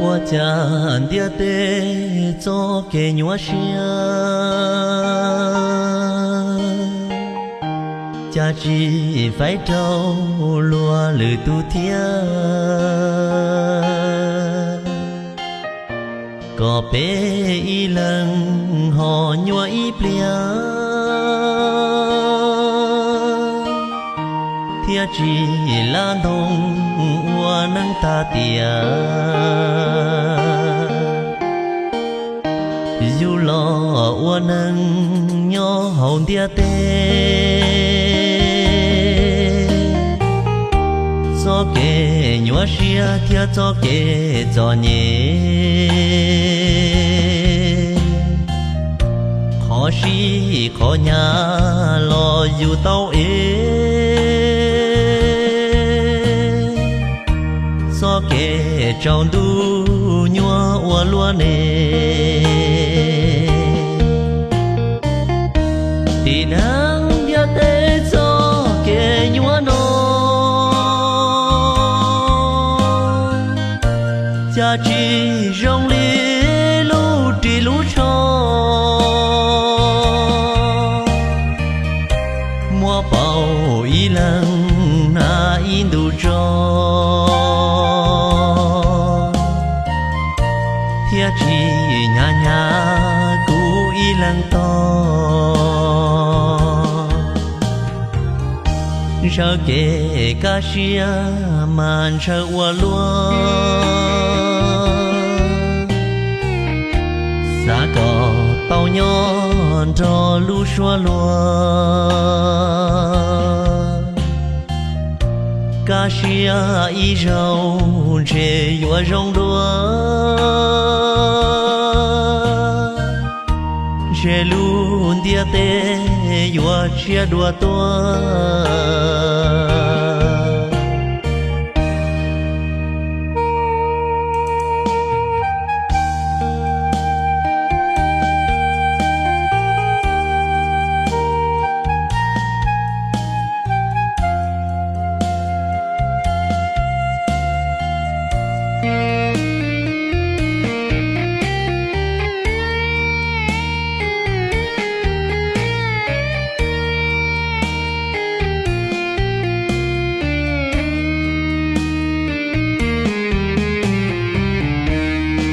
我讲的得做给我想，家只phải trâu lúa lử tu thiên, có bé y lần họ nhua y plia, thiên chỉ là đông hoa nắng ta tia. Dù lo hoa nắng nhỏ hồn tia tê, cho kê nhua xia thia cho kê cho nhẹ, khó xí khó nhà lo dù tao ế, cho kê trong đu nhua hoa lúa nè. Thì nắng dia tê cho kê nhua nô, cha chỉ rong lê lú trì lú cho, mua bao y lần na in đủ cho, thia chỉ nhà nhà cú y lần to. Sợ kể ca xia màn sợ hoa lúa, xa cỏ tàu nhon cho lũ xua lúa, ca xia y rau chê hoa rong đua, chê luôn tia tê hoa chia đua tua.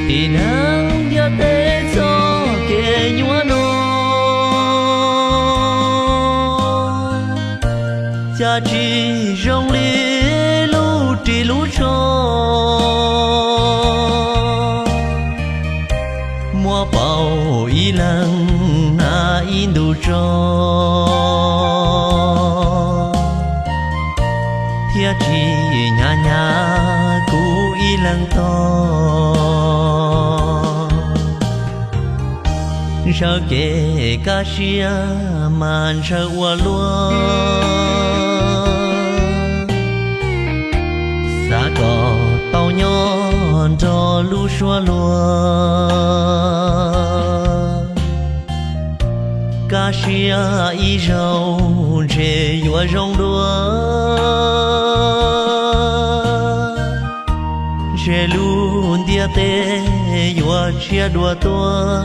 Thì nắng dia tê cho kê nhua nô, cha chỉ rong lê lú trì lú cho, mua bao y lần na in đủ cho, thia chỉ nhà nhà cú y lần to. Sợ kể ca xia màn sợ hoa lúa, xa cỏ tàu nhon cho lũ xua lúa, ca xia y rau chê hoa rong đua, chê luôn tia tê hoa chia đua tua.